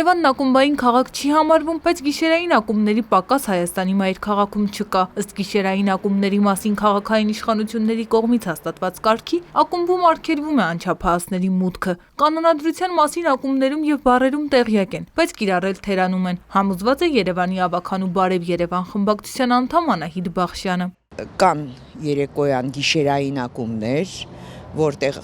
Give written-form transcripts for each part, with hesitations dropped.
Երևանն ակումբային քաղաք չի համարվում, բայց գիշերային ակումբների պակաս Հայաստանի մայրքաղաքում չկա։ Ըստ գիշերային ակումբների մասին քաղաքային իշխանությունների կողմից հաստատված կարգի, ակումբում արգելվում է անչափահասների մուտքը։ Կանոնադրության մասին ակումբներում եւ բարերում տեղյակ են, բայց կիրառել թերանում են, համոզված է Երևանի ավագանու Բարև Երևան խմբակցության անդամ Անահիտ Բախշյանը։ Կան երեկոյան գիշերային ակումբներ, որտեղ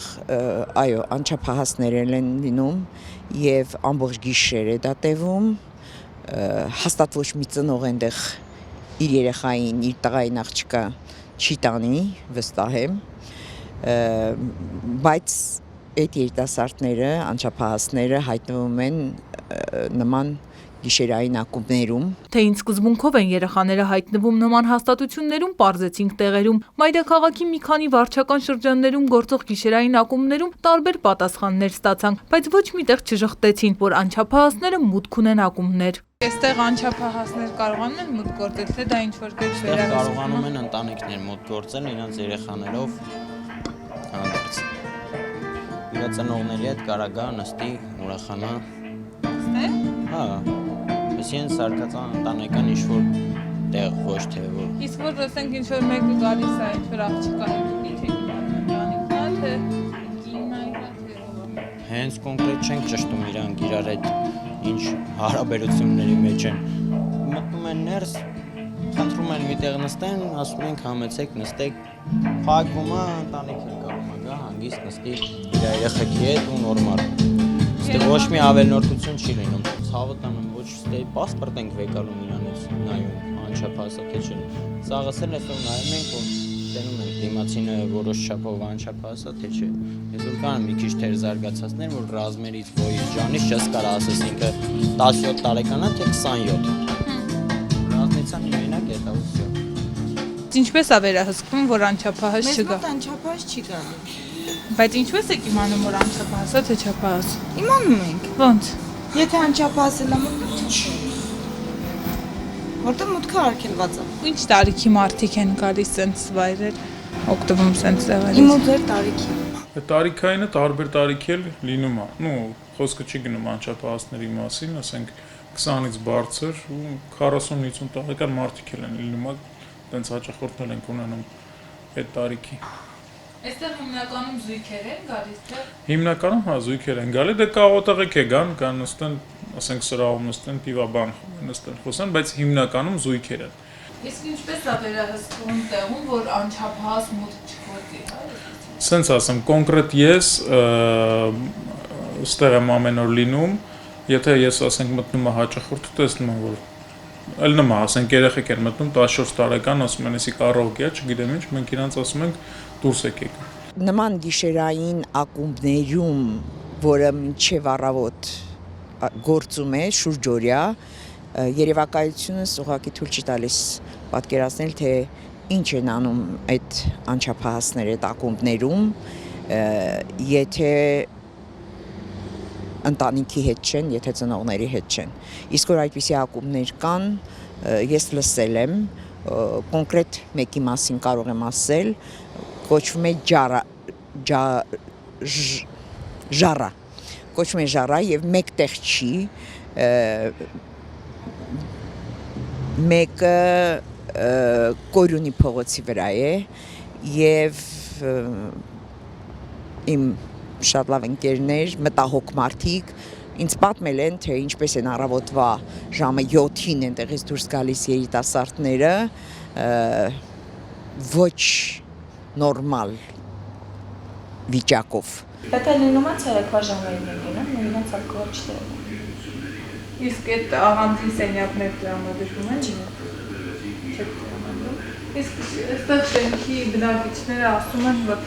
այո անչափահասներ են լինում եւ ամբողջ գիշեր է դա տևում, հաստատ ոչ մի ծնող այնտեղ իր երեխային, իր տղային աղջկա չի տանի, վստահ եմ, բայց այդ երիտասարդները, անչափահասները հայտնվում են նման գիշերային ակումբներում։ Թե ինչ սկզբունքով են երեխաները հայտնվում նման հաստատություններում, պարզեցինք տեղերում։ Մայրաքաղաքի մի քանի վարչական շրջաններում գործող գիշերային ակումբներում տարբեր պատասխաններ ստացանք, բայց ոչ միտեղ չժխտեցին, որ անչափահասները մուտք ունեն ակումբներ։ Այստեղ անչափահասներ կարողանում են մուտք գործել, թե դա ինչ-որ կերպ վերահսկվում է։ Կարողանում են ընտանիքներ մուտք գործել իրենց երեխաներով հանդերձ։ Իր ծնողների հետ կարա գա, նստի, ուրախանա։ Ստե՞։ Հա։ Այսինքն սարկածան ընտանեկան ինչ-որ տեղ ոչ թե որ։ Իսկ որ ասենք ինչ-որ մեկը գալիս է, ինչ-որ աղջկա հետ թե հենց կոնկրետ չենք ճշտում իրանք իրար հետ ինչ հարաբերությունների մեջ են։ Մտնում են ներս, խնդրում են միտեղ նստեն, ասում ենք համեցեք, նստեք, փակվում է, ընտանիքը կարող է գա, հանգիստ նստի իր երեխեքի հետ ու նորմալ։ Այստեղ ոչ մի ավելնորդություն չի լինում։ Ցավը տանում ոչ թե պասպորտ ենք վեկալում իրանից նայում, անչափահասա թե չէ։ Սաղս էլ այսօր նայում ենք, որ տենում ենք դիմացինը որոշ չափով անչափահասա թե չէ։ Այսօր կան մի քիչ թեր զարգացածներ, որ ռազմերից ոյի ջանից չես կարող ասես ինքը 17 տարեկան է թե 27։ Ռազմեցան մենակ է դա ու всё։ Ինչպես է վերահսկվում, որ անչափահաս չկա։ Մեզ մոտ անչափահաս չի գալու։ Բայց ինչպես եք իմանում, որ անչափահասա թե չափահաս։ Իմանում ենք։ Ոնց։ Եթե անչափահաս է մուտք որտեղ մուտքը արգելված է։ Ինչ տարիքի մարդիկ են գալիս սենց վայրեր, օգտվում սենց տեղերից։ Իմ ու ձեր տարիքի։ Տարիքայինը տարբեր տարիքի էլ լինում է։ Ну, խոսքը չի գնում անչափահասների մասին, ասենք 20-ից բարձր ու 40-50 տարեկան մարդիկ են լինում, տենց հաճախորդներ են ունենում այդ տարիքի։ Այստեղ հիմնականում զույգեր են գալիս, թե։ Հիմնականում հա զույգեր են գալի, դե կաղոտեղեք է կան նստեն, ասենք սրահում նստեն, պիվաբան նստեն, խոսեն, բայց հիմնականում զույգեր են։ Իսկ ինչպես է վերահսկվում տեղում, որ անչափահաս մուտք չգործի, հա։ Սենց ասեմ, կոնկրետ ես ստեղ եմ ամեն օր լինում, եթե ես ասենք մտնում եմ հաճախորդը, տեսնում եմ, որ էլ նմա, ասենք երեխեք են մտնում 14 տարեկան, ասում են, էսի առողջ է, չգիտեմ ինչ, մենք իրանց ասում ենք դուրս եկեք։ Նման գիշերային ակումբներում, որը մինչև առավոտ գործում է շուրջօրյա, երևակայությունս ուղղակի թույլ չի տալիս պատկերացնել, թե ինչ են անում այդ անչափահասները այդ ակումբներում, եթե ընտանիքի հետ չեն, եթե ծնողների հետ չեն։ Իսկ որ այդպիսի ակումբներ կան, ես լսել եմ, կոնկրետ մեկի մասին կարող եմ ասել, կոչվում է ժառա, կոչվում է ժառա եւ մեկ տեղ չի, մեկը Կորյունի փողոցի վրա է եւ իմ շատ լավ ընկերներ, մտահոգ մարդիկ ինձ պատմել են, թե ինչպես են առավոտվա ժամը 7-ին այնտեղից դուրս գալիս երիտասարդները, ոչ նորմալ վիճակով։ Պետք է լինում է ցերեկվա ժամերին են գնում, նրանց ալկոհոլ չտրվում։ Իսկ այդ աղանդի սենյակներ տրամադրվում են, իսկ այստեղ շենքի բնակիչները ասում են, որ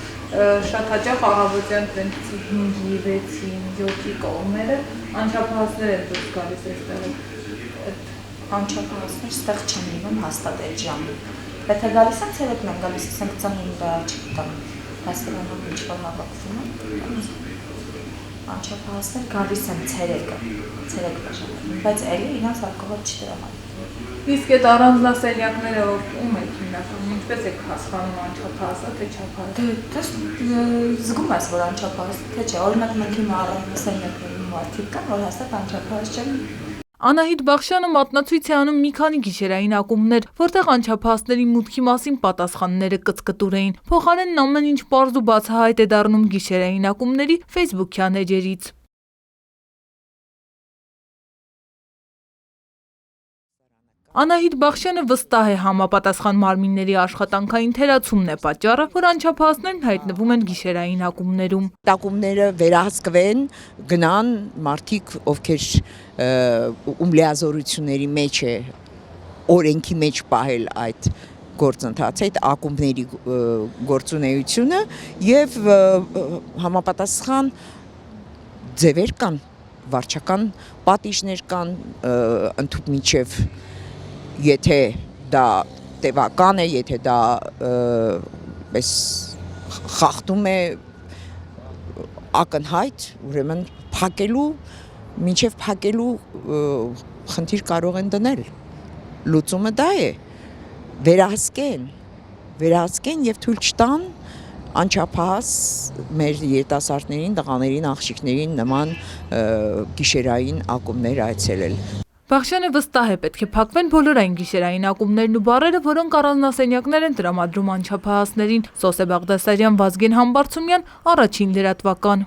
շատ հաճախ աղավոտյան տենց 5-ի, 6-ի, 7-ի կողմերը անչափահասներ են դուրս գալիս այստեղ։ Անչափահասներ ստեղ չեն լինում հաստատ այդ ժամին։ Եթե գալիս են ցերեկն են գալիս, ասենք 25-ը չգիտեմ, հասկանալով ինչ-որ հավաքվում են։ Անչափահասներ գալիս են ցերեկվա ժամին, բայց էլի իրենց ալկոհոլ չտրվում։ Իսկ այդ առանձնասենյակները ում եք հիմնականում, ինչպես եք հասկանում անչափահասա թե չափահաս։ Դե զգում ես, որ անչափահաս թե չէ, օրինակ մենք հիմա առանձնասենյակներում մարդիկ կան, որ հաստատ անչափահաս չեն։ Անահիտ Բախշյանը մատնացույց է անում մի քանի գիշերային ակումբներ, որտեղ անչափահասների մուտքի մասին պատասխանները կծկտուր էին։ Փոխարենն ամեն ինչ պարզ ու բացահայտ է դառնում գիշերային ակումբների Facebook-յան էջերից։ Անահիտ Բախշյանը վստահ է համապատասխան մարմինների աշխատանքային թերացումն է պատճառը, որ անչափահասներն հայտնվում են գիշերային ակումբներում։ Ակումբները վերահսկվեն, գնան մարդիկ, ովքեր ում լիազորությունների մեջ է օրենքի մեջ պահել այդ գործընթացը, այդ ակումբների գործունեությունը եւ համապատասխան ձևեր կան, վարչական պատիժներ կան, ընդհանուր եթե դա տևական է, եթե դա խախտում է ակնհայտ, ուրեմն փակելու, մինչև փակելու խնդիր կարող են դնել։ Լուծումը դա է, վերահսկեն եւ թույլ չտան անչափահաս մեր երիտասարդներին, տղաներին, աղջիկներին նման գիշերային ակումբներ այցելել։ Բախշյանը վստահ է, պետք է փակվեն բոլոր այն գիշերային ակումբներն ու բարերը, որոնք առանձնասենյակներ են տրամադրում անչափահասներին։ Սոսե Բաղդասարյան, Վազգեն Համբարձումյան, Առաջին լրատվական։